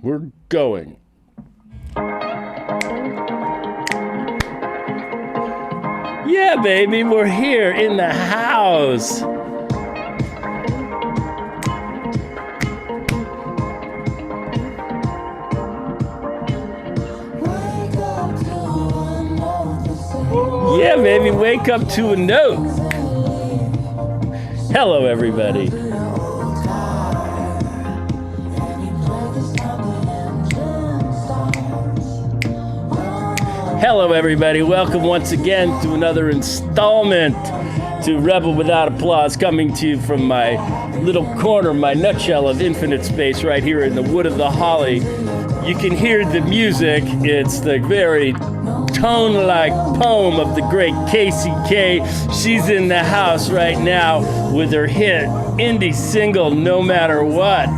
We're going. Yeah, baby, we're here in the house. Yeah, baby, wake up to a note. Hello, everybody. Hello, everybody. Welcome once again to another installment to Rebel Without Applause, coming to you from my little corner, my nutshell of infinite space right here in the Wood of the Holly. You can hear the music. It's the very tone-like poem of the great KCK. She's in the house right now with her hit indie single, No Matter What,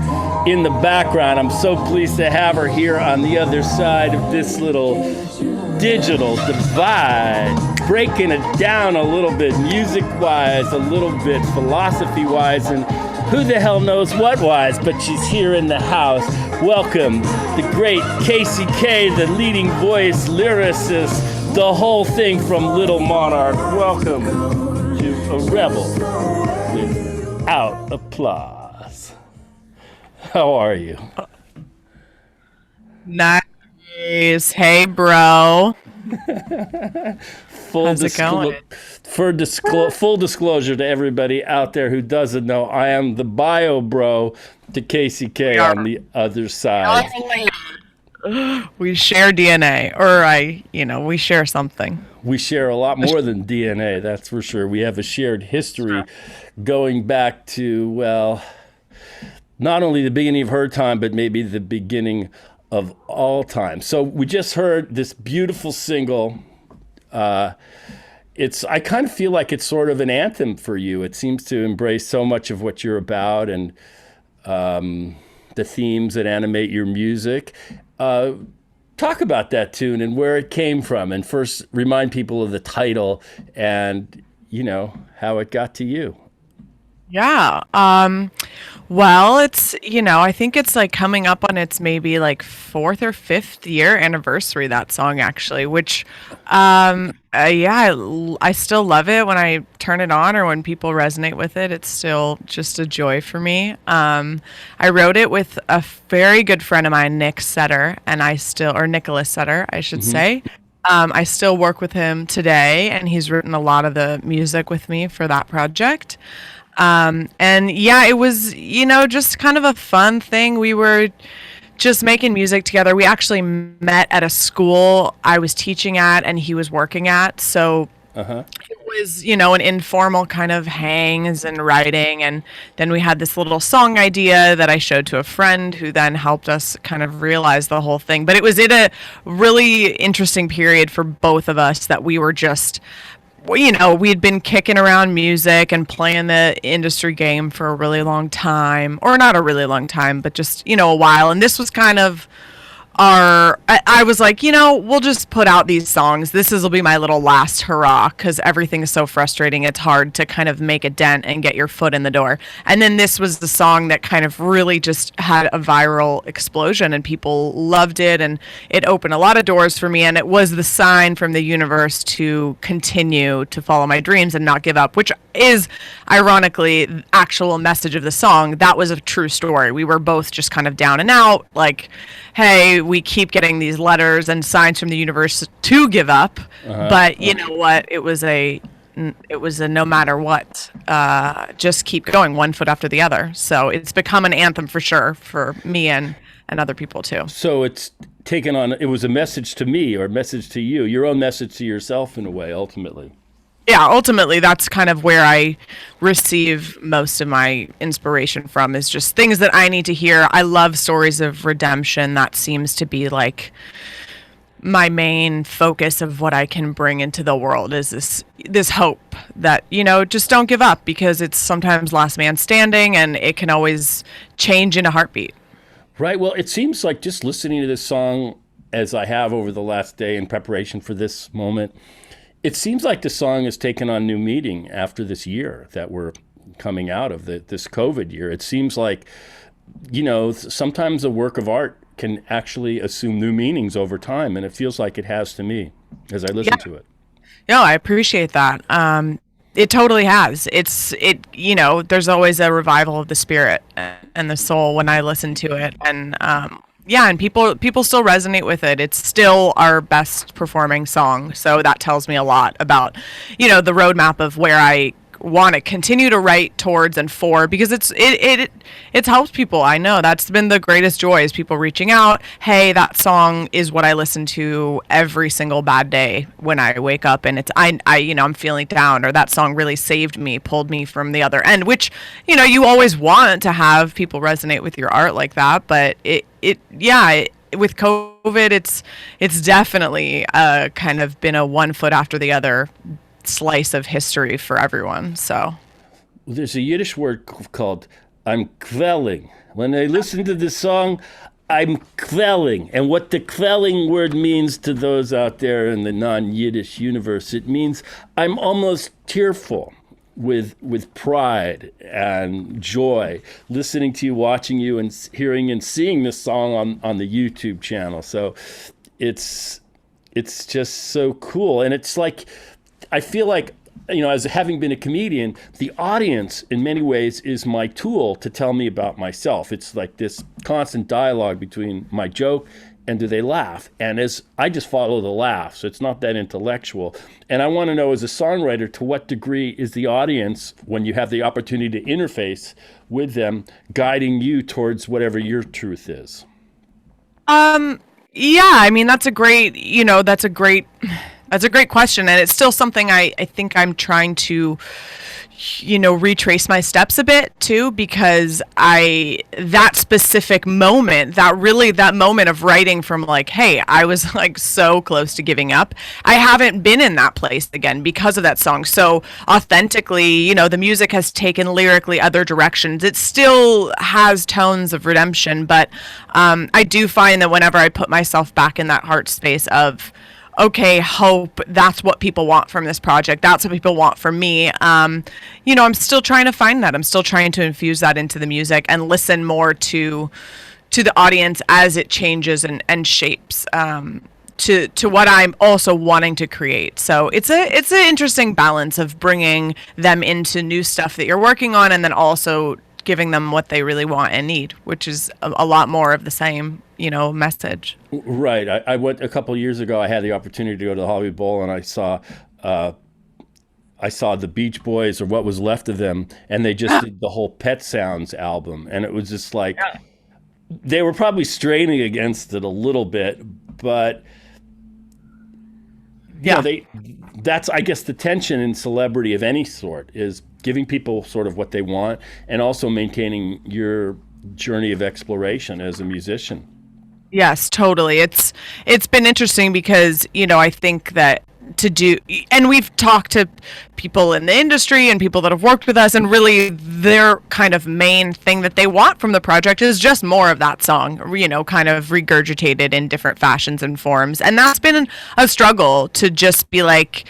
in the background. I'm so pleased to have her here on the other side of this little digital divide, breaking it down a little bit music-wise, a little bit philosophy-wise, and who the hell knows what-wise, but she's here in the house. Welcome, the great KCK, the leading voice, lyricist, the whole thing from Little Monarch. Welcome to a Rebel Without Applause. How are you? Nice. Hey, bro. How's it going? Full disclosure to everybody out there who doesn't know, I am the bio bro to KCK on the other side. We share DNA, or we share something. We share a lot more than DNA, that's for sure. We have a shared history going back to, well, not only the beginning of her time, but maybe the beginning of all time. So we just heard this beautiful single. I kind of feel like it's sort of an anthem for you. It seems to embrace so much of what you're about and the themes that animate your music. Talk about that tune and where it came from, and first remind people of the title and, how it got to you. Yeah. Well, it's, I think it's like coming up on its maybe like fourth or fifth year anniversary, that song actually, which, I still love it when I turn it on or when people resonate with it. It's still just a joy for me. I wrote it with a very good friend of mine, Nicholas Setter, I should say. I still work with him today, and he's written a lot of the music with me for that project. It was, just kind of a fun thing. We were just making music together. We actually met at a school I was teaching at and he was working at. So it was, an informal kind of hangs and writing. And then we had this little song idea that I showed to a friend who then helped us kind of realize the whole thing. But it was in a really interesting period for both of us that we were just, we'd been kicking around music and playing the industry game for a really long time, or not a really long time, but just, a while. And this was kind of I was like, we'll just put out these songs. Will be my little last hurrah, because everything is so frustrating. It's hard to kind of make a dent and get your foot in the door. And then this was the song that kind of really just had a viral explosion and people loved it. And it opened a lot of doors for me. And it was the sign from the universe to continue to follow my dreams and not give up, which is ironically the actual message of the song. That was a true story. We were both just kind of down and out, like, hey, we keep getting these letters and signs from the universe to give up, but you know what? It was a no matter what, just keep going one foot after the other. So it's become an anthem for sure for me and other people too. So it's taken on, it was a message to me or a message to you, your own message to yourself in a way, ultimately. Yeah, ultimately, that's kind of where I receive most of my inspiration from, is just things that I need to hear. I love stories of redemption. That seems to be like my main focus of what I can bring into the world, is this hope that, just don't give up, because it's sometimes last man standing and it can always change in a heartbeat. Right. Well, it seems like just listening to this song as I have over the last day in preparation for this moment, it seems like the song has taken on new meaning after this year that we're coming out of, this COVID year. It seems like, sometimes a work of art can actually assume new meanings over time, and it feels like it has to me as I listen to it. No, I appreciate that. It totally has. There's always a revival of the spirit and the soul when I listen to it. And and people still resonate with it. It's still our best performing song. So that tells me a lot about, the roadmap of where I want to continue to write towards and for, because it's helped people. I know that's been the greatest joy, is people reaching out. Hey, that song is what I listen to every single bad day when I wake up, and I'm feeling down, or that song really saved me, pulled me from the other end, which, you always want to have people resonate with your art like that. But with COVID, it's definitely kind of been a one foot after the other slice of history for everyone. So there's a Yiddish word called I'm quelling. When I listen to this song, I'm quelling. And what the quelling word means to those out there in the non-Yiddish universe, it means I'm almost tearful with pride and joy listening to you, watching you, and hearing and seeing this song on the YouTube channel. So it's just so cool. And it's like, I feel like, as having been a comedian, the audience in many ways is my tool to tell me about myself. It's like this constant dialogue between my joke and do they laugh? And as I just follow the laugh, so it's not that intellectual. And I want to know, as a songwriter, to what degree is the audience, when you have the opportunity to interface with them, guiding you towards whatever your truth is? That's a great question. And it's still something I think I'm trying to, retrace my steps a bit too, because that specific moment, that moment of writing from like, hey, I was like so close to giving up. I haven't been in that place again because of that song. So authentically, the music has taken lyrically other directions. It still has tones of redemption, but I do find that whenever I put myself back in that heart space of, okay, hope, that's what people want from this project, that's what people want from me, I'm still trying to find that. I'm still trying to infuse that into the music and listen more to the audience as it changes and shapes to what I'm also wanting to create. So it's an interesting balance of bringing them into new stuff that you're working on, and then also giving them what they really want and need, which is a lot more of the same, message. Right. I went a couple of years ago. I had the opportunity to go to the Hollywood Bowl, and I saw the Beach Boys, or what was left of them, and they just did the whole Pet Sounds album, and it was just like they were probably straining against it a little bit, but that's, I guess, the tension in celebrity of any sort, is giving people sort of what they want and also maintaining your journey of exploration as a musician. Yes, totally. It's been interesting because, I think that and we've talked to people in the industry and people that have worked with us, and really their kind of main thing that they want from the project is just more of that song, kind of regurgitated in different fashions and forms. And that's been a struggle to just be like,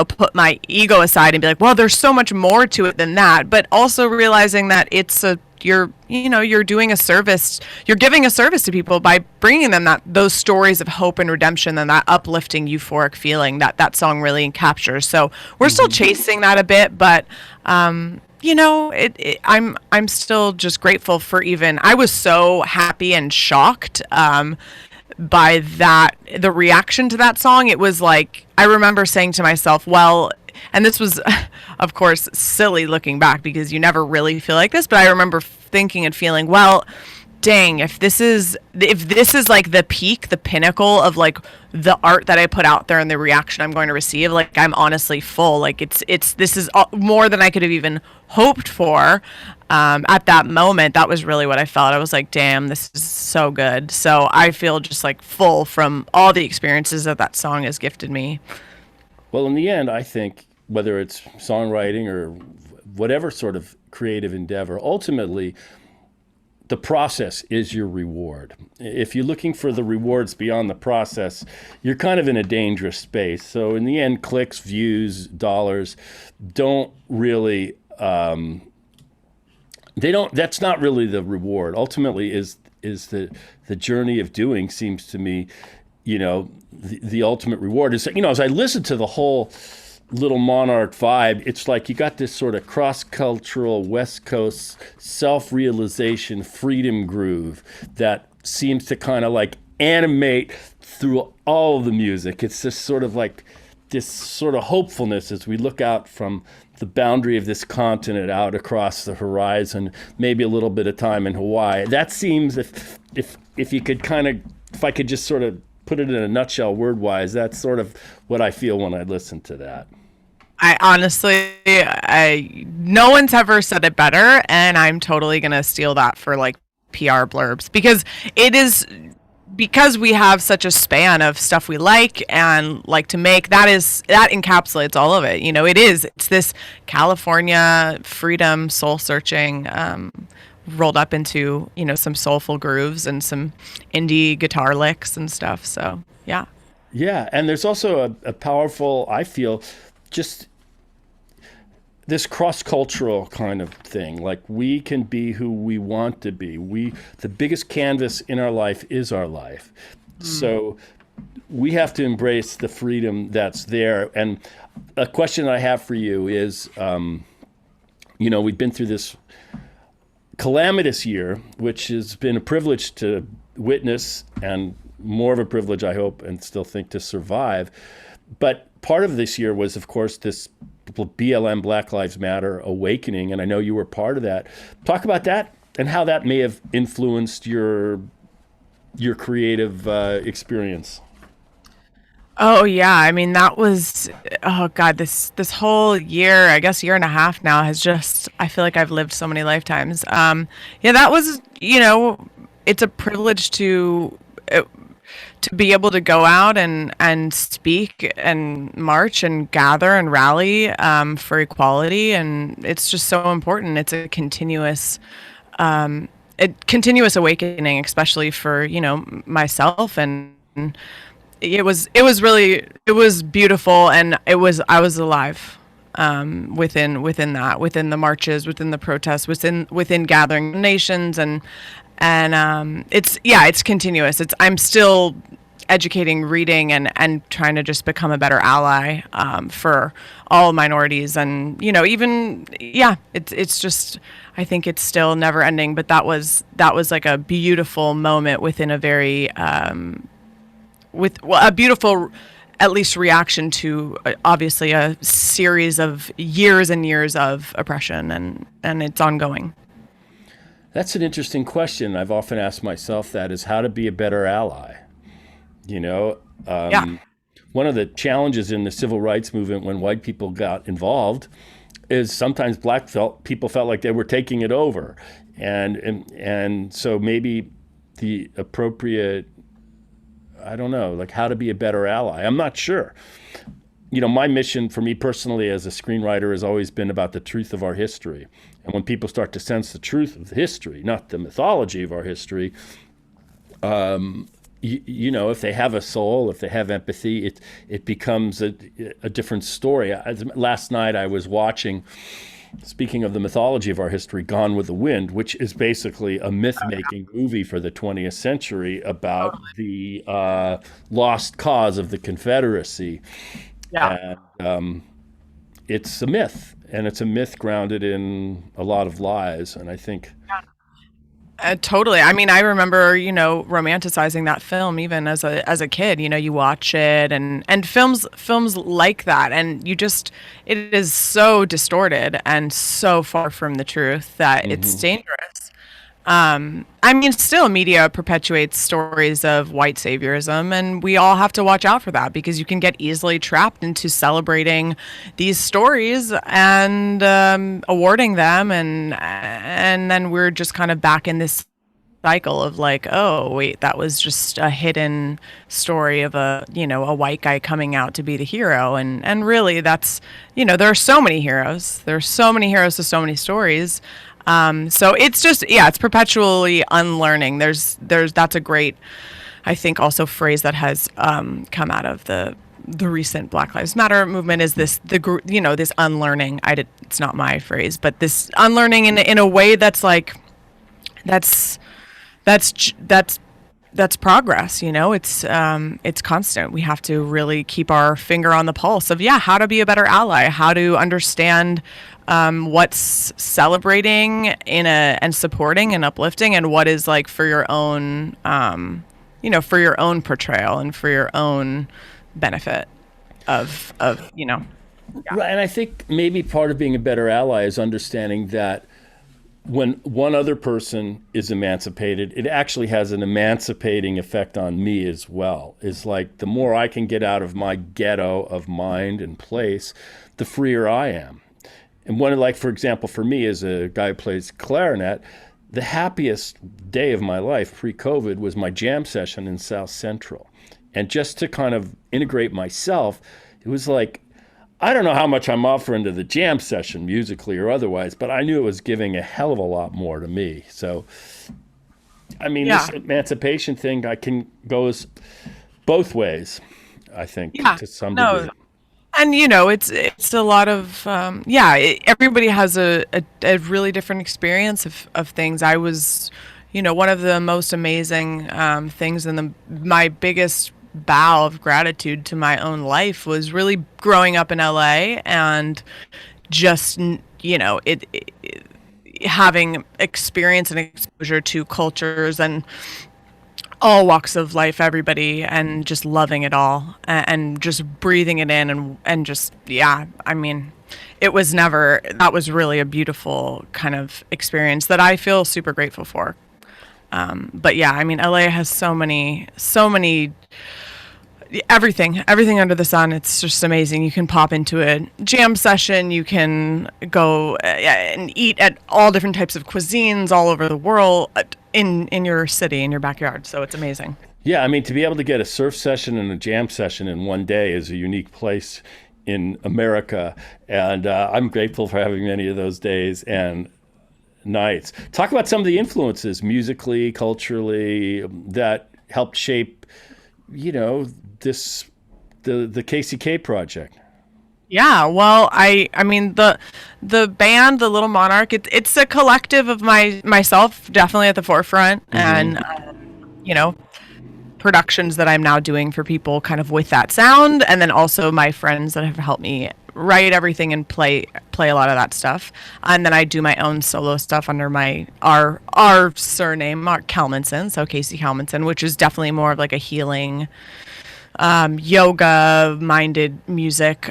put my ego aside and be like, well, there's so much more to it than that. But also realizing that you're doing a service, you're giving a service to people by bringing them those stories of hope and redemption, and that uplifting, euphoric feeling that song really captures. So we're still chasing that a bit, but I'm still just grateful for I was so happy and shocked by the reaction to that song. It was like, I remember saying to myself, well, and this was, of course, silly looking back, because you never really feel like this, but I remember thinking and feeling, well, dang, if this is like the peak, the pinnacle of like the art that I put out there and the reaction I'm going to receive, like I'm honestly full. Like this is more than I could have even hoped for. At that moment, that was really what I felt. I was like, damn, this is so good. So I feel just like full from all the experiences that song has gifted me. Well, in the end, I think whether it's songwriting or whatever sort of creative endeavor, ultimately, the process is your reward. If you're looking for the rewards beyond the process, you're kind of in a dangerous space. So in the end, clicks, views, dollars don't really, that's not really the reward. Ultimately, is is the journey of doing seems to me, the ultimate reward is, as I listen to the whole Little Monarch vibe, it's like you got this sort of cross-cultural West Coast self-realization freedom groove that seems to kind of like animate through all of the music. It's just sort of like this sort of hopefulness as we look out from the boundary of this continent out across the horizon, maybe a little bit of time in Hawaii. That seems, if you could kind of, if I could just sort of put it in a nutshell word-wise, that's sort of what I feel when I listen to that. I honestly, no one's ever said it better, and I'm totally gonna steal that for like PR blurbs, because we have such a span of stuff we like and like to make. That encapsulates all of it. It's this California freedom, soul searching, rolled up into some soulful grooves and some indie guitar licks and stuff. So yeah, and there's also a powerful, I feel, just this cross-cultural kind of thing. Like, we can be who we want to be. The biggest canvas in our life is our life. So we have to embrace the freedom that's there. And a question I have for you is, we've been through this calamitous year, which has been a privilege to witness, and more of a privilege, I hope, and still think, to survive. But part of this year was, of course, this BLM, Black Lives Matter awakening, and I know you were part of that. Talk about that and how that may have influenced your creative experience. Oh yeah, I mean that was, oh God, this whole year, I guess year and a half now, has just, I feel like I've lived so many lifetimes. That was, it's a privilege to be able to go out and speak and march and gather and rally for equality, and it's just so important. It's a continuous awakening, especially for myself, and it was beautiful, and I was alive within the marches, within the protests, within gathering nations, and it's continuous. I'm still educating, reading, and trying to just become a better ally for all minorities, and it's just, I think it's still never ending. But that was like a beautiful moment within a very a beautiful, at least, reaction to obviously a series of years and years of oppression, and it's ongoing. That's an interesting question. I've often asked myself that, is how to be a better ally. One of the challenges in the civil rights movement when white people got involved is sometimes people felt like they were taking it over. And so maybe the appropriate, I don't know, like how to be a better ally. I'm not sure. My mission for me personally as a screenwriter has always been about the truth of our history. And when people start to sense the truth of the history, not the mythology of our history, if they have a soul, if they have empathy, it becomes a different story. Last night I was watching, speaking of the mythology of our history, Gone with the Wind, which is basically a myth-making movie for the 20th century about the lost cause of the Confederacy. Yeah. And it's a myth, and it's a myth grounded in a lot of lies, and I think... Totally. I mean, I remember, romanticizing that film even as a kid. You watch it, and films like that, and it is so distorted and so far from the truth that it's dangerous. I mean, still, media perpetuates stories of white saviorism, and we all have to watch out for that, because you can get easily trapped into celebrating these stories and awarding them, and then we're just kind of back in this cycle of like, oh wait, that was just a hidden story of a white guy coming out to be the hero, and really that's, there are so many heroes. There are so many heroes to so many stories. So it's just, it's perpetually unlearning. That's a great, I think, also phrase that has come out of the recent Black Lives Matter movement, is this this unlearning. It's not my phrase, but this unlearning in a way that's like, that's that's progress. It's constant. We have to really keep our finger on the pulse of how to be a better ally, how to understand what's celebrating and supporting and uplifting, and what is like for your own for your own portrayal and for your own benefit of Right, and I think maybe part of being a better ally is understanding that when one other person is emancipated, it actually has an emancipating effect on me as well. It's like the more I can get out of my ghetto of mind and place, the freer I am. And like, for example, for me as a guy who plays clarinet, the happiest day of my life pre-COVID was my jam session in South Central. And just to kind of integrate myself, it was like, I don't know how much I'm offering to the jam session musically or otherwise, but I knew it was giving a hell of a lot more to me. So, I mean, this emancipation thing, I can go both ways, I think, to some degree. And it's a lot of everybody has a really different experience of things. I was, one of the most amazing things, and my biggest bow of gratitude to my own life was really growing up in LA and just having experience and exposure to cultures and all walks of life, everybody, and just loving it all and just breathing it in and just I mean, that was really a beautiful kind of experience that I feel super grateful for. But I mean, LA has so many everything under the sun. It's just amazing. You can pop into a jam session. You can go and eat at all different types of cuisines all over the world in your city, in your backyard. So it's amazing. Yeah, I mean, to be able to get a surf session and a jam session in one day is a unique place in America. And I'm grateful for having many of those days and nights. Talk about some of the influences musically, culturally, that helped shape, the KCK project. Yeah, well, I mean the band, the Little Monarch, it's a collective of myself, definitely at the forefront, and productions that I'm now doing for people kind of with that sound, and then also my friends that have helped me write everything and play a lot of that stuff. And then I do my own solo stuff under our surname, Mark Kalmanson, so Casey Kalmanson, which is definitely more of like a healing yoga minded music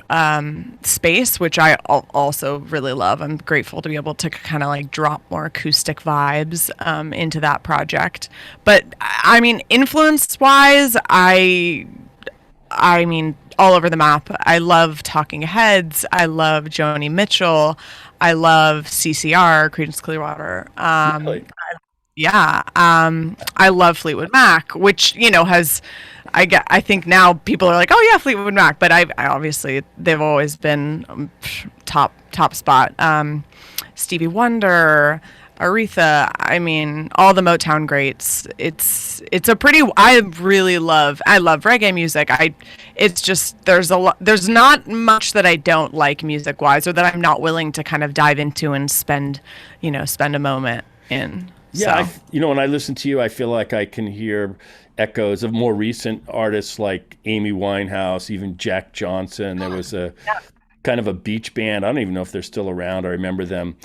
space, which I also really love. I'm grateful to be able to kind of like drop more acoustic vibes into that project. But I mean, influence wise, I mean, all over the map. I love Talking Heads. I love Joni Mitchell. I love CCR, Creedence Clearwater. Really? I love Fleetwood Mac, which has. I think now people are like, oh yeah, Fleetwood Mac, but I obviously they've always been top spot. Stevie Wonder, Aretha. I mean, all the Motown greats. It's a pretty. I love reggae music. It's just there's not much that I don't like music wise, or that I'm not willing to kind of dive into and spend a moment in. Yeah, so. When I listen to you, I feel like I can hear echoes of more recent artists like Amy Winehouse, even Jack Johnson. There was a kind of a beach band. I don't even know if they're still around. I remember them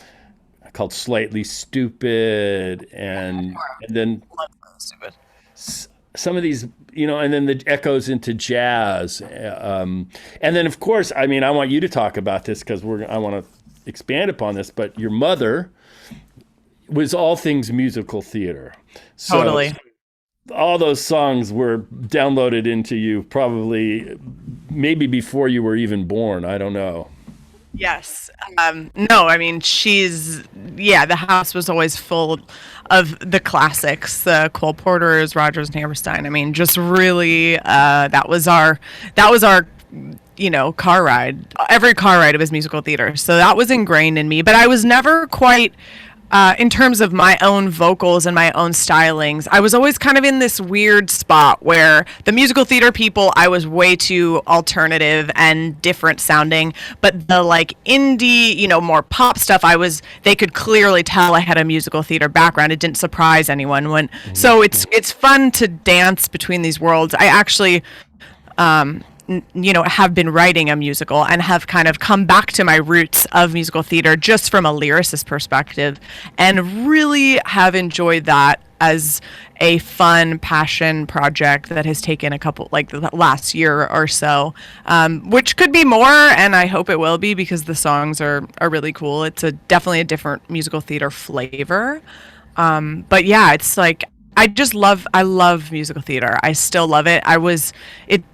called Slightly Stupid, and then some of these, and then the echoes into jazz. And then, of course, I mean, I want you to talk about this because I want to expand upon this, but your mother was all things musical theater. So totally. All those songs were downloaded into you probably maybe before you were even born. I don't know. Yes. No, I mean, the house was always full of the classics, the Cole Porters, Rodgers and Hammerstein. I mean, just really, that was our car ride. Every car ride was musical theater. So that was ingrained in me, but I was never quite in terms of my own vocals and my own stylings, I was always kind of in this weird spot where the musical theater people, I was way too alternative and different sounding, but the like indie, more pop stuff, they could clearly tell I had a musical theater background. It didn't surprise anyone so it's fun to dance between these worlds. I actually, have been writing a musical and have kind of come back to my roots of musical theater just from a lyricist perspective, and really have enjoyed that as a fun passion project that has taken the last year or so, which could be more, and I hope it will be, because the songs are really cool. It's definitely a different musical theater flavor. But yeah, it's like, I love musical theater. I still love it.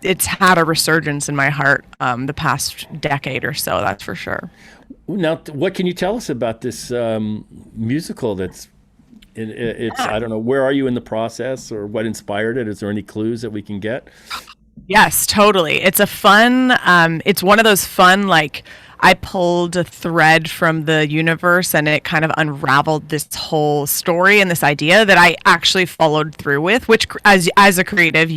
It's had a resurgence in my heart the past decade or so, that's for sure. Now, what can you tell us about this musical I don't know, where are you in the process, or what inspired it? Is there any clues that we can get? Yes, totally. It's it's one of those fun, like, I pulled a thread from the universe and it kind of unraveled this whole story and this idea that I actually followed through with, which as a creative,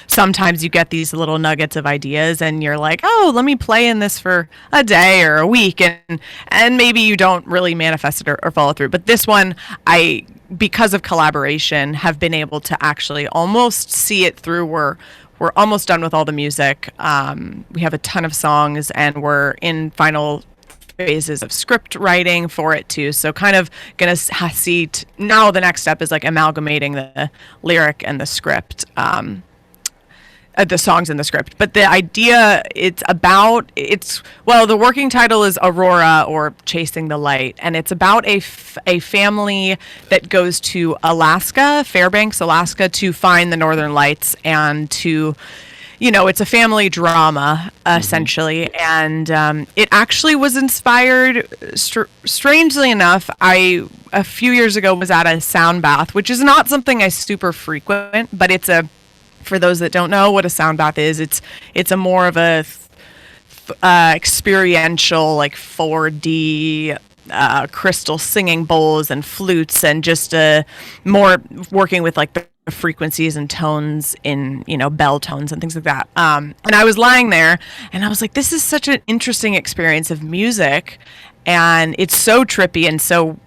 sometimes you get these little nuggets of ideas and you're like, oh, let me play in this for a day or a week. And maybe you don't really manifest it or follow through. But this one, because of collaboration, have been able to actually almost see it through. We're almost done with all the music. We have a ton of songs, and we're in final phases of script writing for it too. So kind of gonna see now the next step is like amalgamating the lyric and the script. The songs in the script, but the idea, the working title is Aurora, or Chasing the Light, and it's about a family that goes to Alaska, Fairbanks, Alaska, to find the Northern Lights, and it's a family drama, essentially. And it actually was inspired, strangely enough, a few years ago was at a sound bath, which is not something I super frequent, but for those that don't know what a sound bath is, it's a more of a experiential, like 4D crystal singing bowls and flutes, and just more working with like the frequencies and tones in bell tones and things like that. And I was lying there and I was like, this is such an interesting experience of music, and it's so trippy and so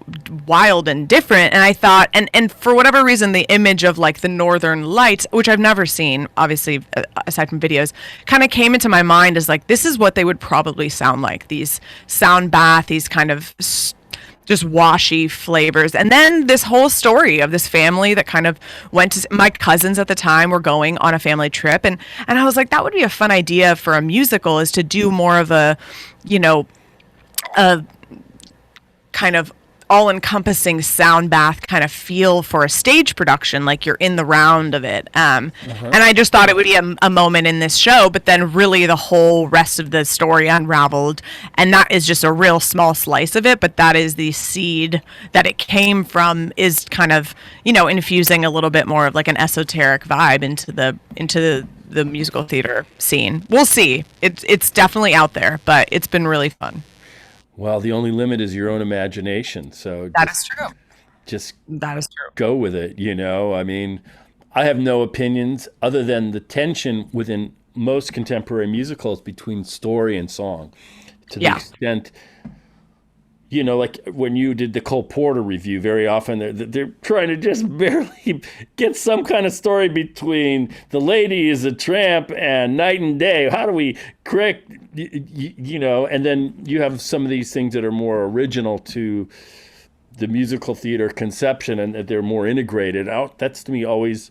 wild and different. And I thought, and for whatever reason, the image of like the Northern Lights, which I've never seen, obviously, aside from videos, kind of came into my mind as like, this is what they would probably sound like, these sound bath, these kind of just washy flavors. And then this whole story of this family that kind of went to, my cousins at the time were going on a family trip, and I was like, that would be a fun idea for a musical, is to do more of a kind of all-encompassing sound bath kind of feel for a stage production, like you're in the round of it. And I just thought it would be a moment in this show, but then really the whole rest of the story unraveled, and that is just a real small slice of it, but that is the seed that it came from, is kind of, infusing a little bit more of like an esoteric vibe into the musical theater scene. We'll see. It's definitely out there, but it's been really fun. Well, the only limit is your own imagination. So that is true. That is true. Go with it. I mean, I have no opinions other than the tension within most contemporary musicals between story and song. To the extent, like when you did the Cole Porter review, very often they're trying to just barely get some kind of story between the lady is a tramp and night and day. How do we correct, and then you have some of these things that are more original to the musical theater conception, and that they're more integrated out. That's to me always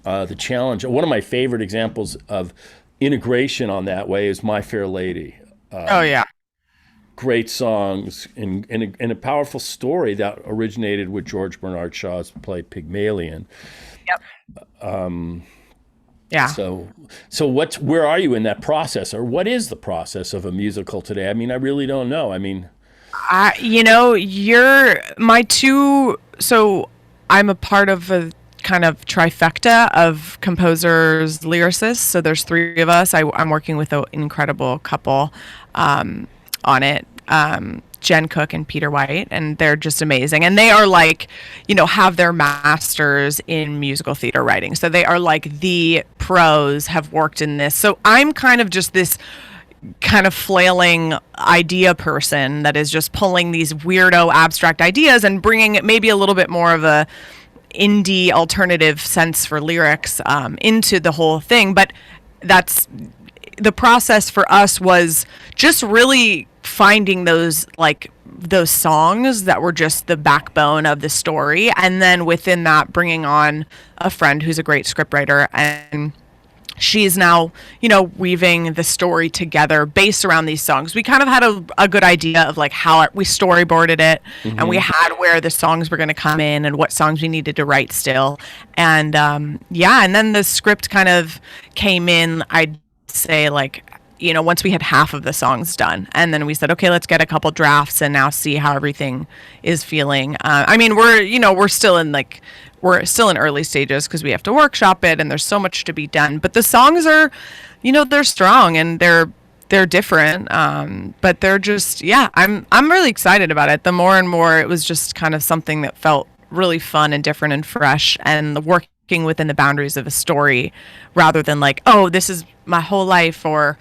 the challenge. One of my favorite examples of integration on that way is My Fair Lady. Oh yeah. Great songs and a powerful story that originated with George Bernard Shaw's play Pygmalion. Yep. Yeah. So where are you in that process, or what is the process of a musical today? I mean, I really don't know. I mean, you're my two. So I'm a part of a kind of trifecta of composers, lyricists. So there's three of us. I'm working with an incredible couple on it. Jen Cook and Peter White, and they're just amazing. And they are like, have their masters in musical theater writing. So they are like the pros, have worked in this. So I'm kind of just this kind of flailing idea person that is just pulling these weirdo abstract ideas and bringing it maybe a little bit more of a indie alternative sense for lyrics into the whole thing. But that's the process for us, was just really finding those songs that were just the backbone of the story, and then within that bringing on a friend who's a great scriptwriter, and she's now, weaving the story together based around these songs. We kind of had a good idea of like how we storyboarded it, and we had where the songs were going to come in and what songs we needed to write still. And and then the script kind of came in, I'd say, like, once we had half of the songs done, and then we said, okay, let's get a couple drafts and now see how everything is feeling. We're still in early stages because we have to workshop it and there's so much to be done. But the songs are, they're strong and they're different. But they're just, I'm really excited about it. The more and more it was just kind of something that felt really fun and different and fresh, and the working within the boundaries of a story rather than like, oh, this is my whole life, or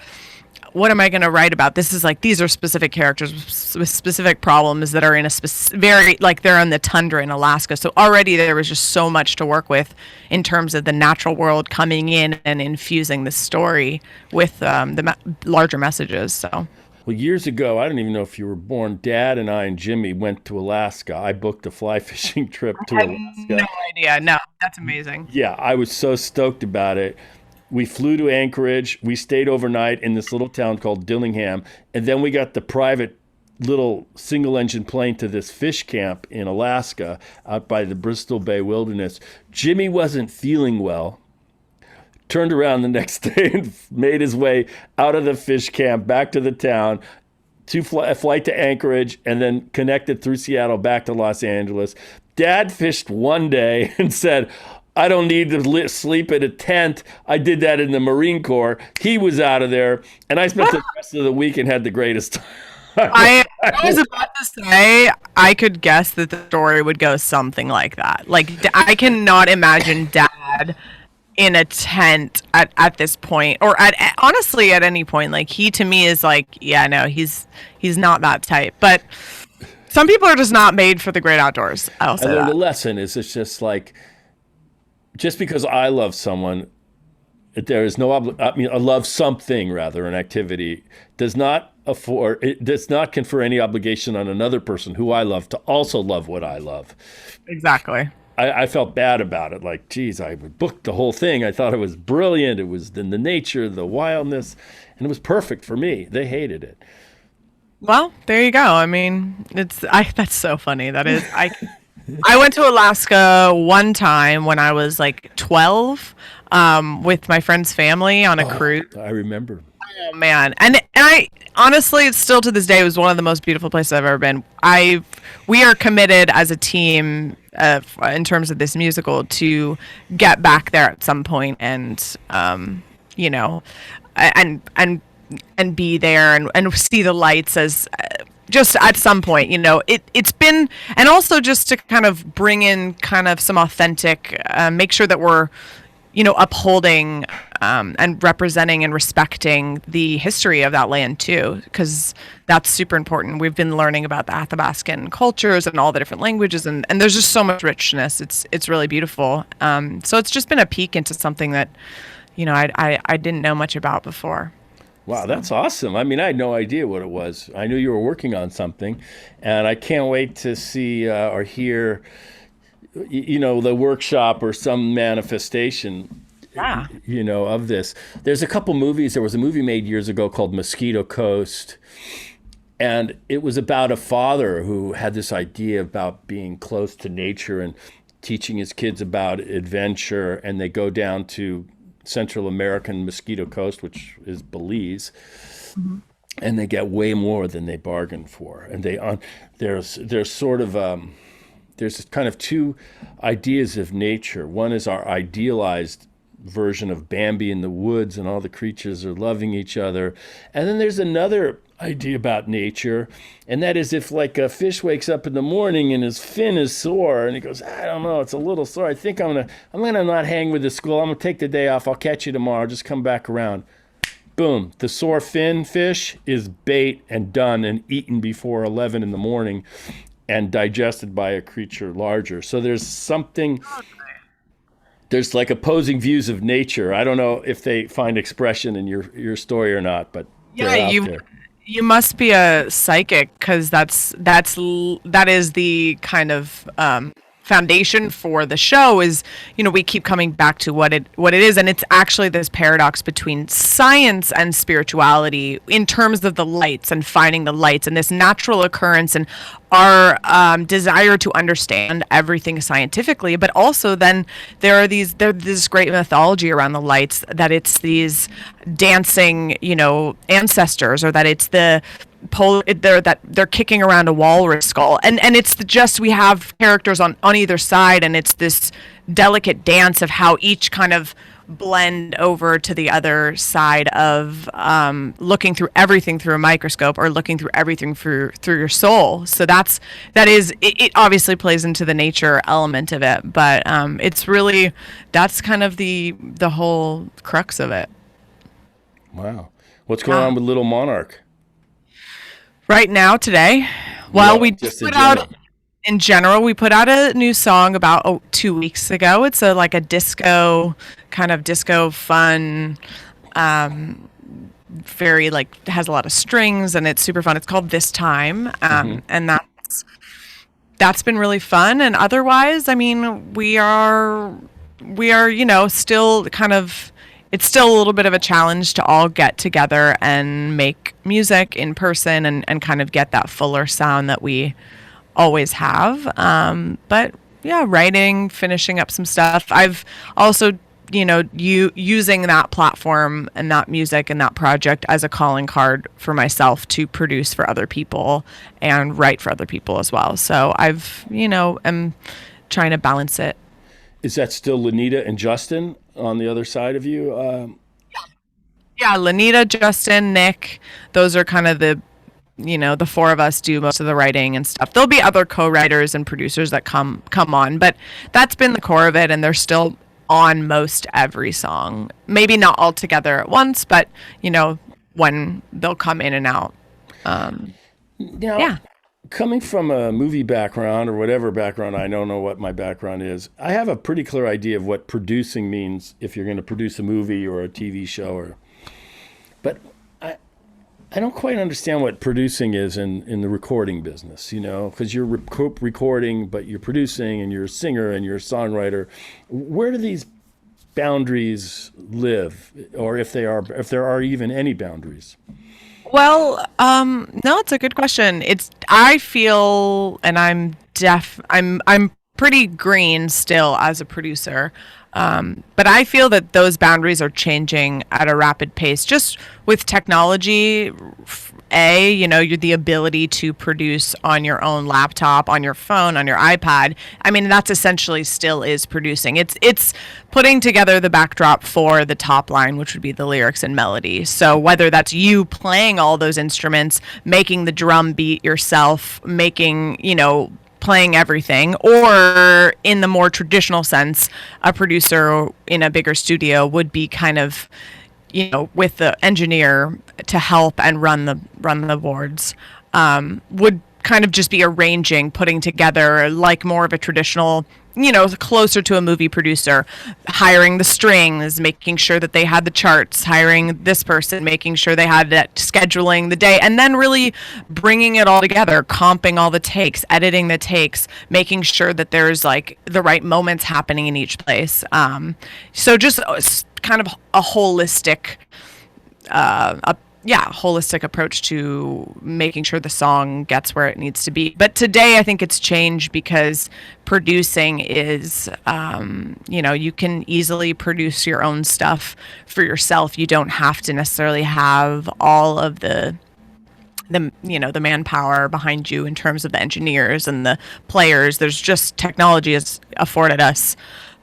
what am I going to write about? This is like, these are specific characters with specific problems that are in a they're in the tundra in Alaska. So already there was just so much to work with in terms of the natural world coming in and infusing the story with larger messages. So. Well, years ago, I don't even know if you were born, Dad and I and Jimmy went to Alaska. I booked a fly fishing trip to Alaska. No idea. No, that's amazing. Yeah, I was so stoked about it. We flew to Anchorage. We stayed overnight in this little town called Dillingham. And then we got the private little single-engine plane to this fish camp in Alaska out by the Bristol Bay Wilderness. Jimmy wasn't feeling well. Turned around the next day and made his way out of the fish camp back to the town, a flight to Anchorage, and then connected through Seattle back to Los Angeles. Dad fished one day and said, I don't need to sleep in a tent. I did that in the Marine Corps. He was out of there, and I spent the rest of the week and had the greatest time. I was about to say, I could guess that the story would go something like that. Like, I cannot imagine Dad in a tent at this point, or honestly at any point. Like, he to me is like, yeah, no, he's not that type. But some people are just not made for the great outdoors. I'll say that. The lesson is, it's just like, just because I love someone, there is no I love something, rather, an activity does not confer any obligation on another person who I love to also love what I love. Exactly. I felt bad about it. Like, geez, I booked the whole thing. I thought it was brilliant. It was in the nature, the wildness, and it was perfect for me. They hated it. Well, there you go. I mean, that's so funny. That is, I went to Alaska one time when I was like 12 with my friend's family on a cruise. I remember. Oh man, and I honestly, it's still to this day, it was one of the most beautiful places I've ever been. We are committed as a team in terms of this musical to get back there at some point, and and be there and see the lights as. Just at some point, it's been, and also just to kind of bring in kind of some authentic, make sure that we're, upholding and representing and respecting the history of that land too, because that's super important. We've been learning about the Athabascan cultures and all the different languages, and there's just so much richness. It's really beautiful. So it's just been a peek into something that, I didn't know much about before. Wow, that's awesome. I mean, I had no idea what it was. I knew you were working on something, and I can't wait to see or hear, the workshop or some manifestation, of this. There's a couple movies. There was a movie made years ago called Mosquito Coast, and it was about a father who had this idea about being close to nature and teaching his kids about adventure, and they go down to Central American Mosquito Coast, which is Belize, and they get way more than they bargained for. And there's kind of two ideas of nature. One is our idealized version of Bambi in the woods, and all the creatures are loving each other. And then there's another idea about nature, and that is if like a fish wakes up in the morning and his fin is sore, and he goes, I don't know, it's a little sore. I think I'm gonna not hang with the school. I'm gonna take the day off. I'll catch you tomorrow. Just come back around. Boom. The sore fin fish is bait and done and eaten before 11 in the morning and digested by a creature larger. So there's like opposing views of nature. I don't know if they find expression in your story or not, but they're out there. You must be a psychic, because that is the kind of foundation for the show. Is, we keep coming back to what it is, and it's actually this paradox between science and spirituality in terms of the lights and finding the lights and this natural occurrence and our desire to understand everything scientifically, but also then there's this great mythology around the lights, that it's these dancing, ancestors, or that it's that they're kicking around a walrus skull, and it's just, we have characters on either side, and it's this delicate dance of how each kind of blend over to the other side of looking through everything through a microscope, or looking through everything through your soul. So it obviously plays into the nature element of it, but it's really, that's kind of the whole crux of it. Wow. What's going on with Little Monarch? Right now, today, we put out, in general, we put out a new song about 2 weeks ago. It's a disco, kind of disco fun, very has a lot of strings, and it's super fun. It's called This Time, and that's been really fun. And otherwise, I mean, we are still kind of, it's still a little bit of a challenge to all get together and make music in person and kind of get that fuller sound that we always have. But yeah, writing, finishing up some stuff. I've also, using that platform and that music and that project as a calling card for myself to produce for other people and write for other people as well. So I've, am trying to balance it. Is that still Lanita and Justin on the other side of you? Yeah, Lanita, Justin, Nick, those are kind of the four of us do most of the writing and stuff. There'll be other co-writers and producers that come on, but that's been the core of it, and they're still on most every song. Maybe not all together at once, but when they'll come in and out. Coming from a movie background or whatever background, I don't know what my background is. I have a pretty clear idea of what producing means if you're going to produce a movie or a TV show, but I don't quite understand what producing is in the recording business, because you're recording, but you're producing, and you're a singer and you're a songwriter. Where do these boundaries live, or if there are even any boundaries? Well, no, it's a good question. I feel, and I'm pretty green still as a producer. But I feel that those boundaries are changing at a rapid pace, just with technology. You're the ability to produce on your own laptop, on your phone, on your iPad. I mean, that's essentially still is producing. It's putting together the backdrop for the top line, which would be the lyrics and melody. So whether that's you playing all those instruments, making the drum beat yourself, making, playing everything, or in the more traditional sense, a producer in a bigger studio would be kind of, with the engineer to help and run the boards, would kind of just be arranging, putting together like more of a traditional, closer to a movie producer, hiring the strings, making sure that they had the charts, hiring this person, making sure they had that, scheduling the day, and then really bringing it all together, comping all the takes, editing the takes, making sure that there's like the right moments happening in each place. So just kind of a holistic holistic approach to making sure the song gets where it needs to be. But today I think it's changed because producing is, you can easily produce your own stuff for yourself. You don't have to necessarily have all of the manpower behind you in terms of the engineers and the players. There's just, technology has afforded us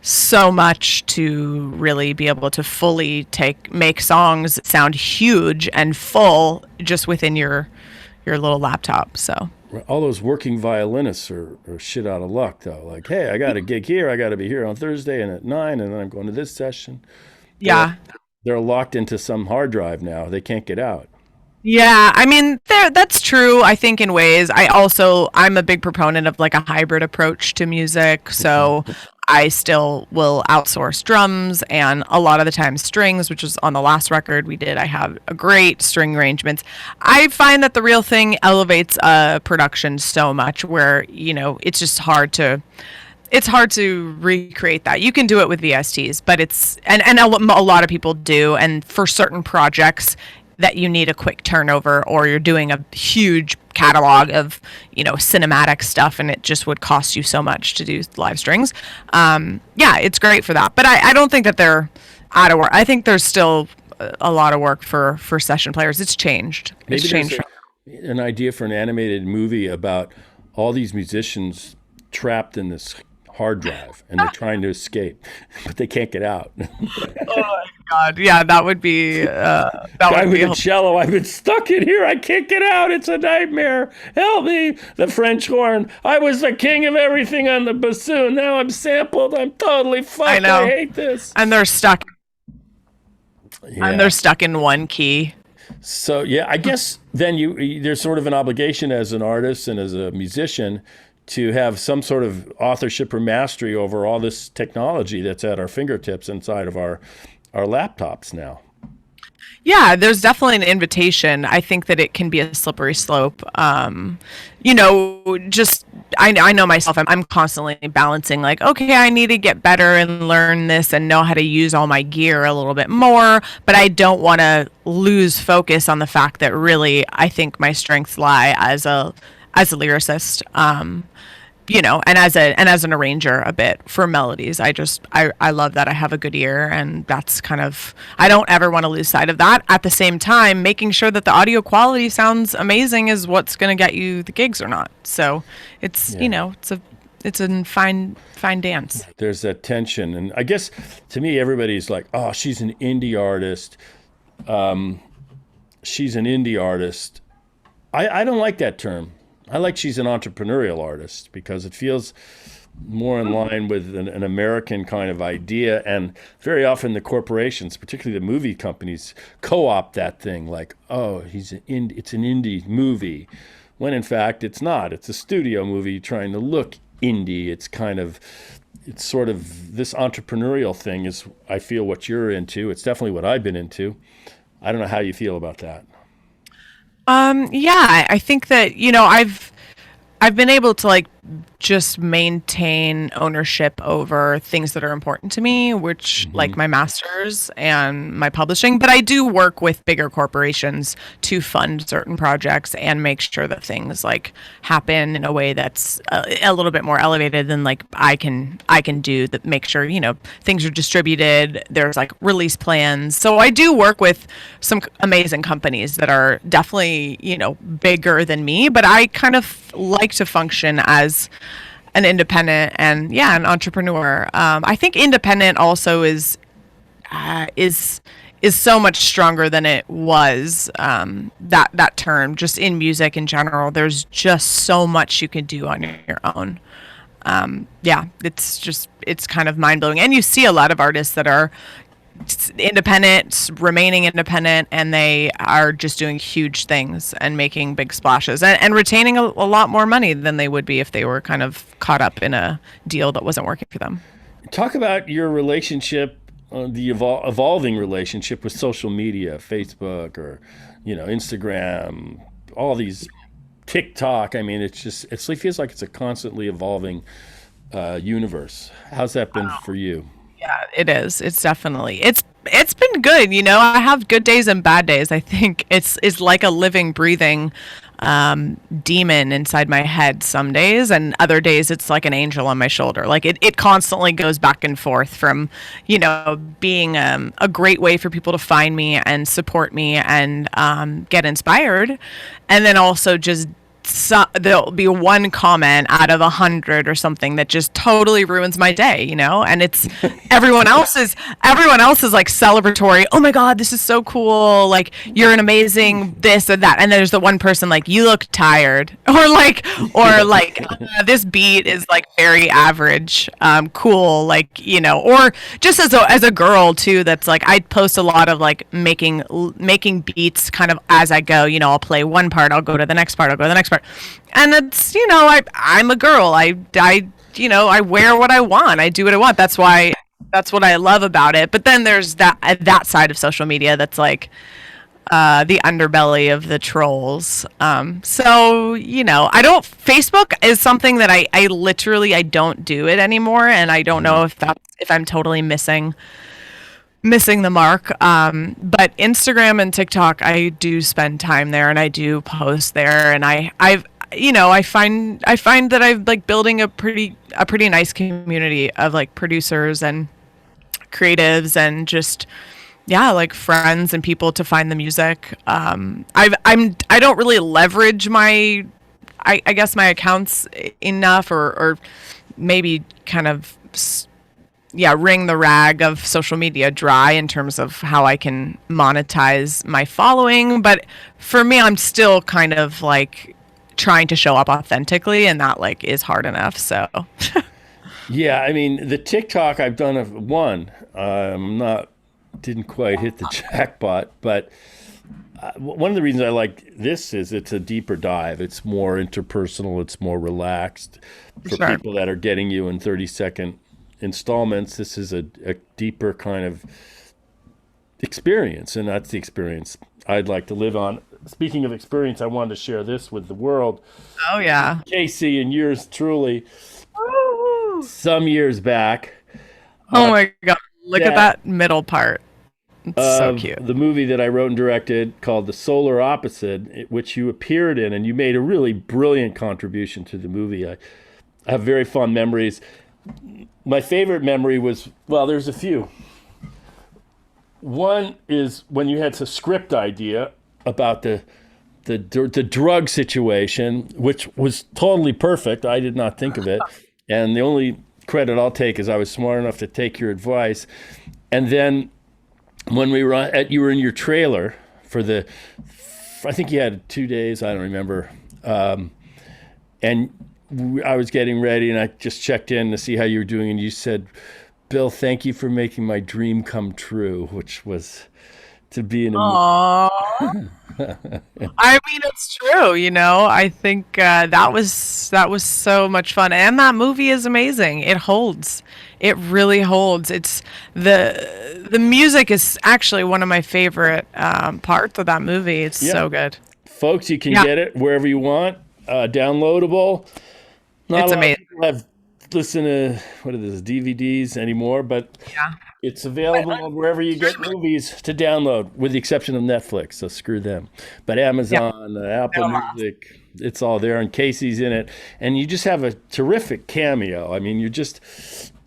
so much to really be able to fully make songs that sound huge and full just within your your little laptop. So All those working violinists are shit out of luck, though. Like, hey, I got a gig here. I got to be here on Thursday and at 9, and then I'm going to this session. yeah. They're locked into some hard drive now. They can't get out. Yeah, I mean, that's true, I think, in ways. I'm a big proponent of like a hybrid approach to music. So I still will outsource drums and a lot of the time strings, which is on the last record we did. I have a great string arrangements. I find that the real thing elevates a production so much where, it's just hard to recreate that. You can do it with VSTs, but and a lot of people do. And for certain projects that you need a quick turnover, or you're doing a huge catalog of, cinematic stuff, and it just would cost you so much to do live strings. Yeah, it's great for that. But I don't think that they're out of work. I think there's still a lot of work for session players. It's changed. Maybe It's changed. an idea for an animated movie about all these musicians trapped in this hard drive, and they're trying to escape, but they can't get out. Oh my God. Yeah, that would be Guy with a cello, I've been stuck in here. I can't get out. It's a nightmare. Help me. The French horn. I was the king of everything on the bassoon. Now I'm sampled. I'm totally fucked. I know. I hate this. And they're stuck. Yeah. And they're stuck in one key. So yeah, I guess then there's sort of an obligation as an artist and as a musician to have some sort of authorship or mastery over all this technology that's at our fingertips inside of our laptops now. Yeah, there's definitely an invitation. I think that it can be a slippery slope. I know myself, I'm constantly balancing like, okay, I need to get better and learn this and know how to use all my gear a little bit more, but I don't want to lose focus on the fact that really I think my strengths lie as a lyricist. And as an arranger a bit for melodies. I love that I have a good ear, and that's kind of, I don't ever want to lose sight of that. At the same time, making sure that the audio quality sounds amazing is what's going to get you the gigs or not. So it's, it's a fine dance. There's that tension. And I guess to me, everybody's like, oh, she's an indie artist. She's an indie artist. I don't like that term. I like she's an entrepreneurial artist because it feels more in line with an American kind of idea. And very often the corporations, particularly the movie companies, co-opt that thing like, oh, it's an indie movie, when in fact it's not. It's a studio movie trying to look indie. It's sort of this entrepreneurial thing is, I feel, what you're into. It's definitely what I've been into. I don't know how you feel about that. Yeah, I think that, I've been able to like just maintain ownership over things that are important to me, which like my masters and my publishing, but I do work with bigger corporations to fund certain projects and make sure that things like happen in a way that's a little bit more elevated than like I can do, that make sure, things are distributed. There's like release plans. So I do work with some amazing companies that are definitely, bigger than me, but I kind of like to function as an independent and an entrepreneur. I think independent also is so much stronger than it was. That term, just in music in general, there's just so much you can do on your own. It's kind of mind blowing, and you see a lot of artists that are independent, remaining independent, and they are just doing huge things and making big splashes and retaining a lot more money than they would be if they were kind of caught up in a deal that wasn't working for them. Talk about your relationship, the evolving relationship with social media, Facebook or Instagram, all these TikTok. I mean, it feels like it's a constantly evolving universe. How's that been for you? Yeah, it is. It's definitely, it's been good. I have good days and bad days. I think it's like a living, breathing demon inside my head some days, and other days it's like an angel on my shoulder. Like it constantly goes back and forth from, being a great way for people to find me and support me and get inspired, and then also just there'll be one comment out of 100 or something that just totally ruins my day, you know. And it's everyone else is like celebratory. Oh my God, this is so cool! Like, you're an amazing this or that. And there's the one person like, you look tired, or like this beat is like very average, cool, like, you know. Or just as a girl too, that's like, I post a lot of like making beats kind of as I go. You know, I'll play one part, I'll go to the next part, I'll go to the next part. And it's, you know, I'm a girl. I you know, I wear what I want. I do what I want. That's what I love about it. But then there's that side of social media that's like the underbelly of the trolls. So, you know, Facebook is something that I literally, I don't do it anymore. And I don't know if I'm totally missing the mark. But Instagram and TikTok, I do spend time there, and I do post there, and I find that I'm like building a pretty nice community of like producers and creatives and just, yeah, like friends and people to find the music. I don't really leverage my accounts enough, or maybe kind of wring the rag of social media dry in terms of how I can monetize my following. But for me, I'm still kind of like trying to show up authentically, and that like is hard enough. So Yeah, I mean, the TikTok, I've done one. Didn't quite hit the jackpot, but one of the reasons I like this is it's a deeper dive. It's more interpersonal. It's more relaxed for Sure. people that are getting you in 30-second installments. This is a deeper kind of experience, and that's the experience I'd like to live on. Speaking of experience, I wanted to share this with the world. Oh yeah. Casey and yours truly, some years back. Oh my God. Look yeah. at that middle part. It's so cute. The movie that I wrote and directed called The Solar Opposite, which you appeared in, and you made a really brilliant contribution to the movie. I have very fond memories. My favorite memory was, well, there's a few. One is when you had a script idea about the drug situation, which was totally perfect. I did not think of it. And the only credit I'll take is I was smart enough to take your advice. And then when we were you were in your trailer for I think you had 2 days, I don't remember. And I was getting ready, and I just checked in to see how you were doing, and you said, "Bill, thank you for making my dream come true," which was to be in a Aww. I mean, it's true. You know, I think that was so much fun, and that movie is amazing. It holds. It really holds. It's the music is actually one of my favorite parts of that movie. It's so good. Folks, you can get it wherever you want. Downloadable. Not It's a lot amazing. of people have listened to DVDs anymore, but it's available wherever you get movies to download, with the exception of Netflix. So screw them. But Amazon, Apple Music, it's all there, and Casey's in it, and you just have a terrific cameo. I mean, you're just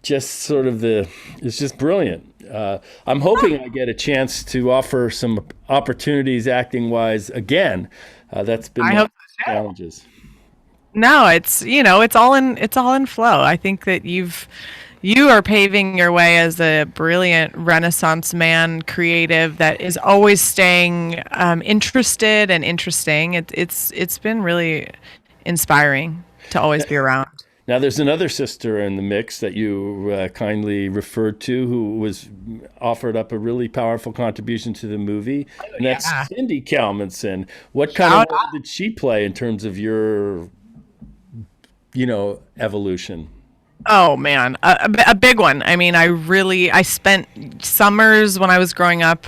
sort of it's just brilliant. I'm hoping I get a chance to offer some opportunities acting wise again. That's been I my hope so, too. challenges. No, it's all in flow. I think that you are paving your way as a brilliant Renaissance man creative that is always staying interested and interesting. It's been really inspiring to always be around. Now, there's another sister in the mix that you kindly referred to, who was offered up a really powerful contribution to the movie, and that's Cindy Kalmanson. What kind of role did she play in terms of your, evolution? Oh man, a big one. I mean, I spent summers when I was growing up,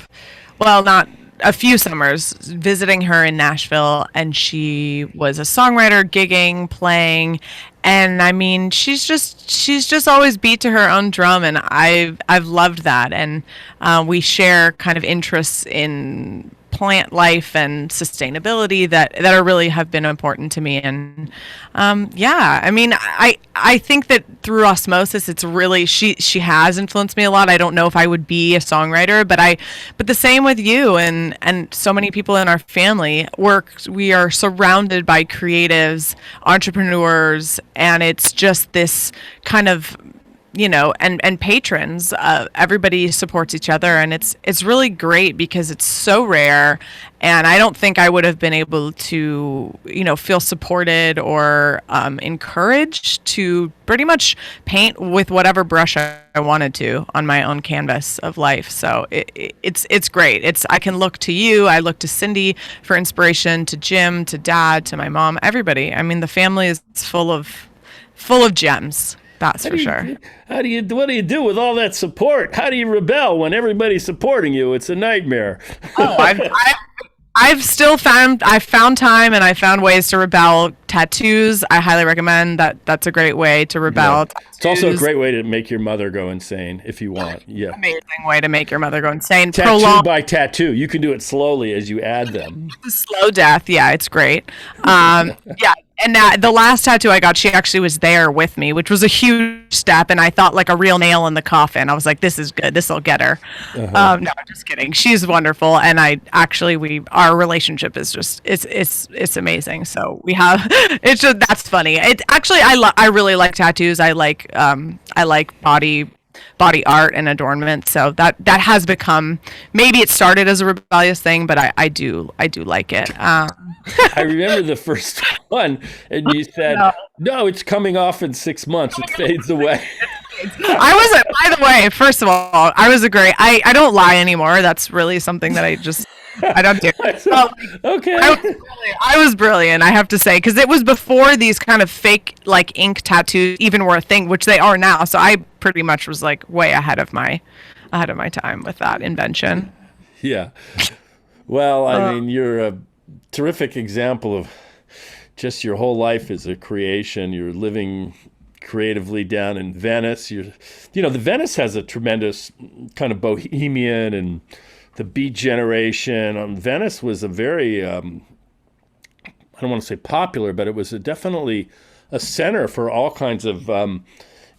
well, not a few summers, visiting her in Nashville, and she was a songwriter, gigging, playing, and I mean, she's just always beat to her own drum, and I've loved that, and we share kind of interests in plant life and sustainability that are really have been important to me. And yeah, I mean, I think that through osmosis, it's really she has influenced me a lot. I don't know if I would be a songwriter, but the same with you and so many people in our family. We are surrounded by creatives, entrepreneurs, and it's just this kind of, and patrons. Everybody supports each other, and it's really great because it's so rare. And I don't think I would have been able to, feel supported or encouraged to pretty much paint with whatever brush I wanted to on my own canvas of life. So it's great. I can look to you. I look to Cindy for inspiration, to Jim, to Dad, to my mom, everybody. I mean, the family is full of gems. That's for sure. What do you do with all that support? How do you rebel when everybody's supporting you? It's a nightmare. Oh, I've found time, and I found ways to rebel. Tattoos, I highly recommend that. That's a great way to rebel. Yeah. It's also a great way to make your mother go insane if you want. Yeah. Amazing way to make your mother go insane. Tattoo by tattoo. You can do it slowly as you add them. Slow death. Yeah, it's great. Yeah. And the last tattoo I got, she actually was there with me, which was a huge step. And I thought like a real nail in the coffin. I was like, this is good. This will get her. No, I'm just kidding. She's wonderful. And our relationship is just, it's amazing. So we have, that's funny. It actually, I really like tattoos. I like body art and adornment. So that has become, maybe it started as a rebellious thing, but I do like it. I remember the first one, and you said, no, it's coming off in 6 months. It fades away. By the way, first of all, I was I don't lie anymore. That's really something that I don't do. Okay. I was brilliant, I have to say, because it was before these kind of fake like ink tattoos even were a thing, which they are now. So I pretty much was like way ahead of my time with that invention. Yeah. Well, I mean, you're a terrific example of just your whole life as a creation. You're living creatively down in Venice. The Venice has a tremendous kind of bohemian and the Beat generation. Venice was a very, I don't want to say popular, but it was definitely a center for all kinds of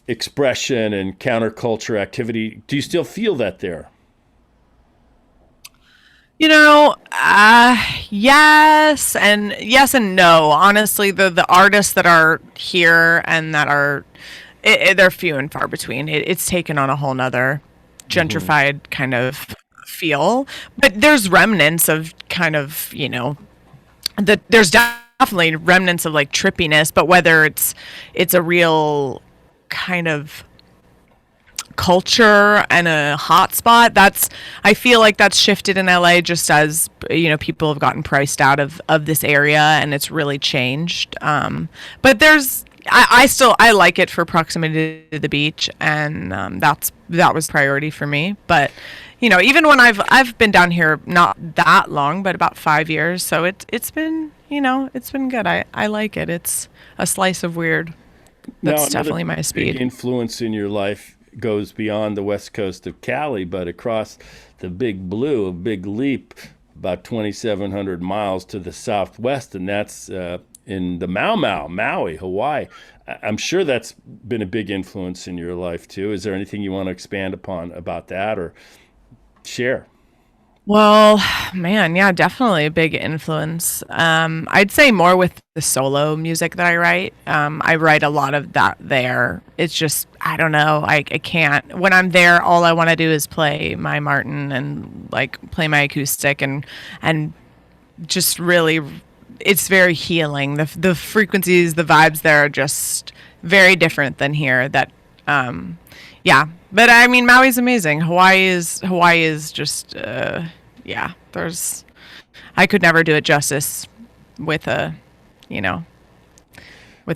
expression and counterculture activity. Do you still feel that there? Yes and no. Honestly, the artists that are here and that are, they're few and far between. It's taken on a whole nother gentrified kind of feel, but there's remnants of kind of, there's definitely remnants of like trippiness, but whether it's a real kind of culture and a hotspot, I feel like that's shifted in LA just as people have gotten priced out of this area and it's really changed. But I like it for proximity to the beach, and that was priority for me. But even when I've been down here not that long, but about 5 years, so it's been it's been good. I like it. It's a slice of weird. That's definitely my speed. Big influence in your life goes beyond the west coast of Cali, but across the Big Blue, a big leap, about 2,700 miles to the southwest, and that's in the Maui, Hawaii. I'm sure that's been a big influence in your life too. Is there anything you want to expand upon about that or share? Well, man, yeah, definitely a big influence. I'd say more with the solo music that I write. I write a lot of that there. It's just, I don't know, I can't. When I'm there, all I want to do is play my Martin and like play my acoustic and just really, it's very healing. The frequencies, the vibes there are just very different than here. Yeah. But I mean, Maui's amazing. Hawaii is just, yeah, I could never do it justice with a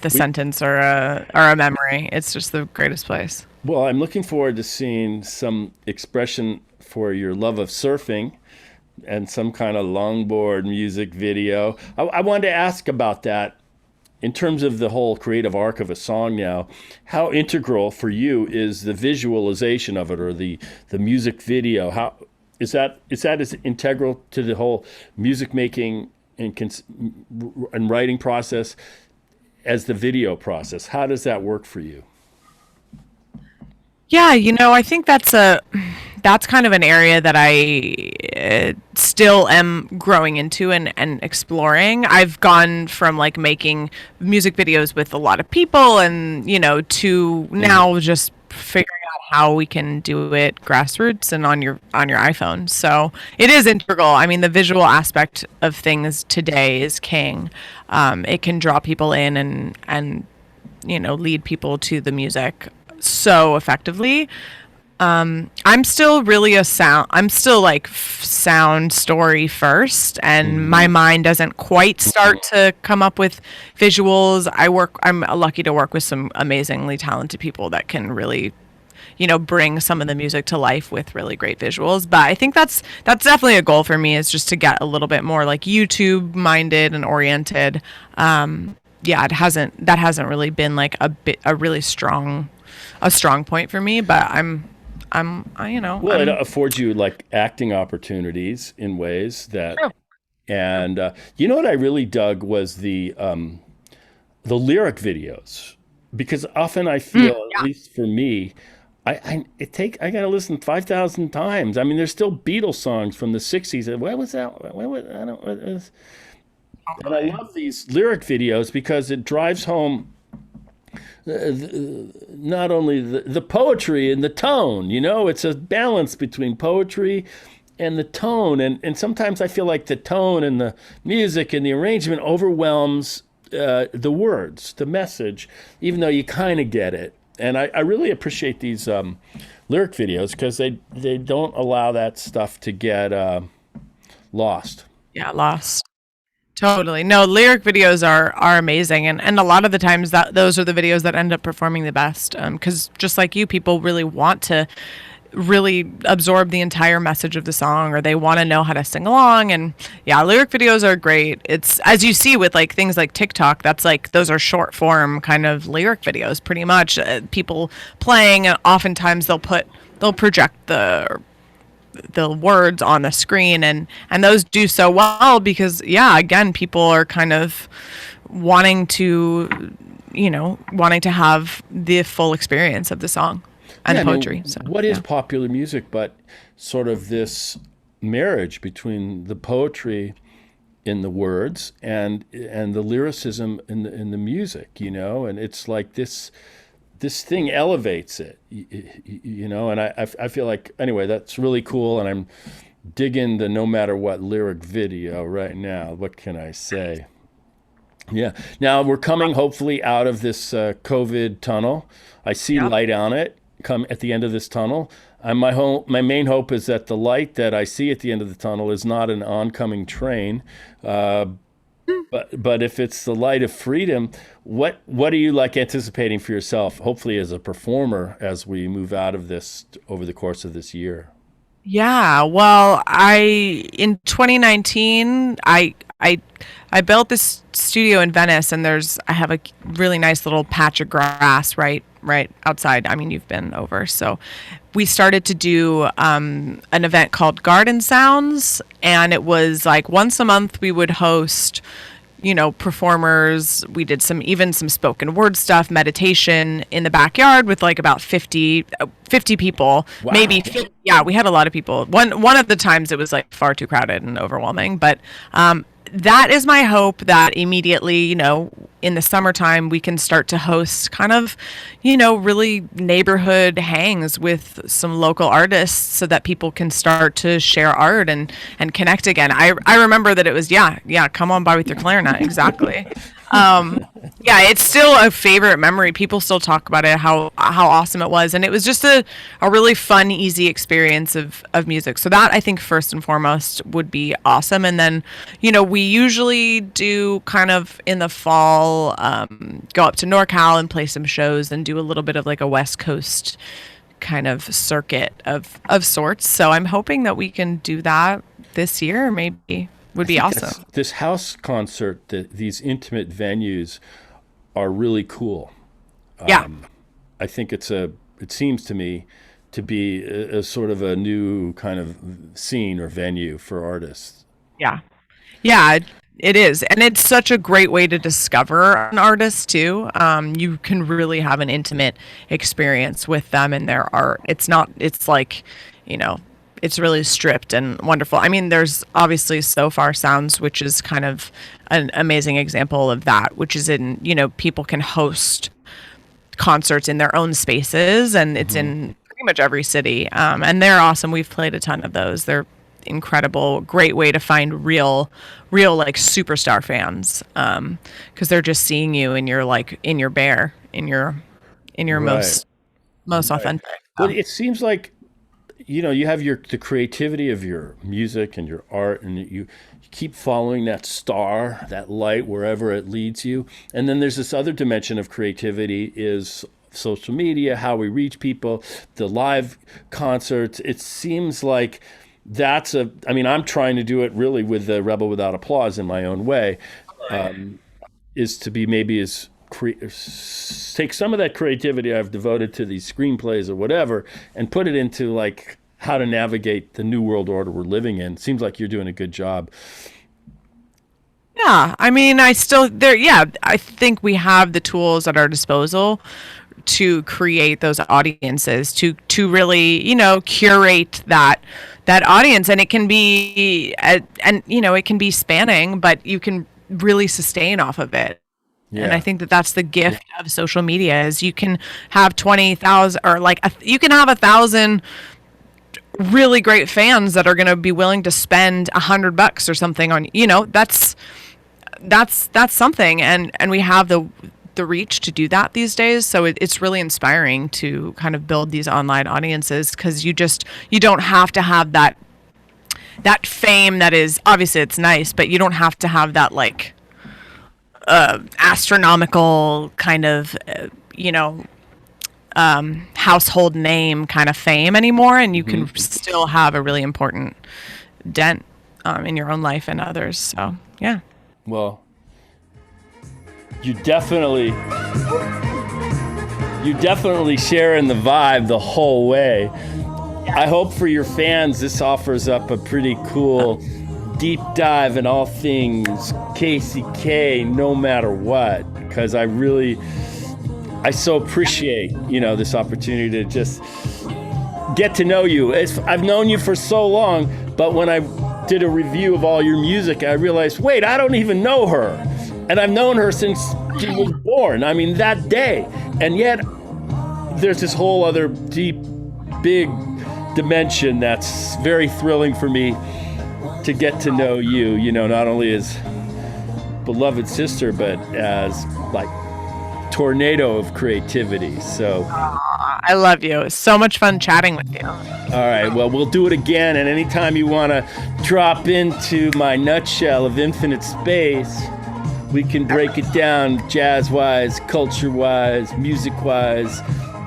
sentence or a memory. It's just the greatest place. Well, I'm looking forward to seeing some expression for your love of surfing and some kind of longboard music video. I wanted to ask about that. In terms of the whole creative arc of a song now, how integral for you is the visualization of it or the music video? is that as integral to the whole music making and writing process as the video process? How does that work for you? Yeah, I think that's kind of an area that I still am growing into and exploring. I've gone from like making music videos with a lot of people and, to now just figuring out how we can do it grassroots and on your iPhone. So it is integral. I mean, the visual aspect of things today is king. It can draw people in and lead people to the music so effectively. I'm still I'm still like sound story first, and my mind doesn't quite start to come up with visuals. I'm lucky to work with some amazingly talented people that can really, bring some of the music to life with really great visuals. But I think that's definitely a goal for me, is just to get a little bit more like YouTube minded and oriented. Yeah, that hasn't really been like a really strong point for me, but Well, it affords you like acting opportunities in ways that, True. and you know what I really dug was the lyric videos, because often I feel, at Yeah. least for me, I gotta listen 5,000 times. I mean, there's still Beatles songs from the '60s. What was that? What was, I don't. What was, and I love these lyric videos because it drives home not only the poetry and the tone, it's a balance between poetry and the tone. And sometimes I feel like the tone and the music and the arrangement overwhelms the words, the message, even though you kind of get it. And I really appreciate these lyric videos because they don't allow that stuff to get lost. Yeah, lost. Totally. No, lyric videos are amazing, and a lot of the times that those are the videos that end up performing the best. Because just like you, people really want to really absorb the entire message of the song, or they want to know how to sing along. And yeah, lyric videos are great. It's, as you see with like things like TikTok, that's like those are short form kind of lyric videos, pretty much. People playing, and oftentimes they'll project the words on the screen, and those do so well because, yeah, again, people are kind of wanting to wanting to have the full experience of the song and Yeah, the I mean, poetry. So what is yeah. popular music but sort of this marriage between the poetry in the words and the lyricism in the music, and it's like this thing elevates it, and I feel like, anyway, that's really cool, and I'm digging the No Matter What lyric video right now. What can I say? Yeah. Now we're coming hopefully out of this COVID tunnel. I see Yeah. light on it come at the end of this tunnel. And my main hope is that the light that I see at the end of the tunnel is not an oncoming train. Uh, but if it's the light of freedom, what are you like anticipating for yourself, hopefully as a performer, as we move out of this over the course of this year? Yeah, well, I in 2019, I built this studio in Venice, and I have a really nice little patch of grass right outside. I mean, you've been over, so we started to do an event called Garden Sounds, and it was like once a month we would host, performers. We did some spoken word stuff, meditation in the backyard with like about 50 people, maybe. Wow. Yeah, we had a lot of people. One of the times it was like far too crowded and overwhelming, but that is my hope that immediately, in the summertime, we can start to host kind of, really neighborhood hangs with some local artists so that people can start to share art and connect again. I remember that it was, yeah, come on by with your clarinet. Exactly. Yeah, it's still a favorite memory. People still talk about it, how awesome it was, and it was just a really fun, easy experience of music. So that, I think, first and foremost would be awesome. And then, we usually do kind of in the fall, go up to NorCal and play some shows and do a little bit of like a West Coast kind of circuit of sorts. So I'm hoping that we can do that this year, maybe. Would I be think that's, awesome. this house concert, these intimate venues are really cool. Yeah. I think it seems to me to be a sort of a new kind of scene or venue for artists. Yeah. Yeah, it is. And it's such a great way to discover an artist too. You can really have an intimate experience with them and their art. It's like, you know, it's really stripped and wonderful. I mean, there's obviously So Far Sounds, which is kind of an amazing example of that, which is in, you know, people can host concerts in their own spaces, and it's in pretty much every city. And they're awesome. We've played a ton of those. They're incredible, great way to find real like superstar fans, because they're just seeing you in your like in your bear, in your Right. most Right. authentic. But it seems like, you know, you have the creativity of your music and your art, and you keep following that star, that light, wherever it leads you. And then there's this other dimension of creativity is social media, how we reach people, the live concerts. It seems like I mean, I'm trying to do it really with the Rebel Without Applause in my own way, is to be maybe take some of that creativity I've devoted to these screenplays or whatever and put it into like how to navigate the new world order we're living in. Seems like you're doing a good job. Yeah, I mean, I still there. Yeah, I think we have the tools at our disposal to create those audiences, to really, you know, curate that audience, and it can be, and you know, it can be spanning, but you can really sustain off of it. And I Yeah. think that that's the gift of social media is you can have 20,000 or like you can have 1,000 really great fans that are going to be willing to spend $100 or something on, you know, that's something, and we have the reach to do that these days. So it's really inspiring to kind of build these online audiences, because you don't have to have that fame. That is obviously it's nice, but you don't have to have that like astronomical kind of you know, household name kind of fame anymore, and you can still have a really important dent in your own life and others. So yeah. Well, you definitely sharing the vibe the whole way. I hope for your fans this offers up a pretty cool deep dive in all things KCK, no matter what, because I so appreciate, you know, this opportunity to just get to know you. I've known you for so long, but when I did a review of all your music, I realized, wait, I don't even know her. And I've known her since she was born. I mean, that day. And yet, there's this whole other deep, big dimension that's very thrilling for me to get to know you, you know, not only as beloved sister, but as like tornado of creativity. So, I love you. It's so much fun chatting with you. all right, well, we'll do it again. And anytime you want to drop into my nutshell of infinite space, we can break it down jazz-wise, culture-wise, music-wise,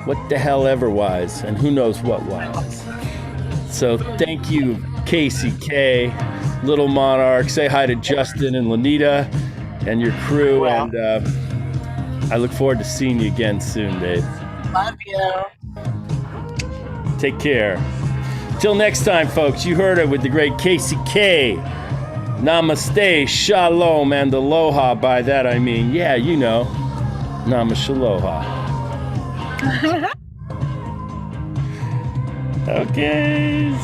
what the hell ever-wise, and who knows what wise. So thank you, KCK, Little Monarch. Say hi to Justin and Lanita and your crew, and I look forward to seeing you again soon, Dave. Love you. Take care. Till next time, folks, you heard it with the great KCK. Namaste, shalom, and aloha. By that I mean, yeah, you know, namashaloha. Okay.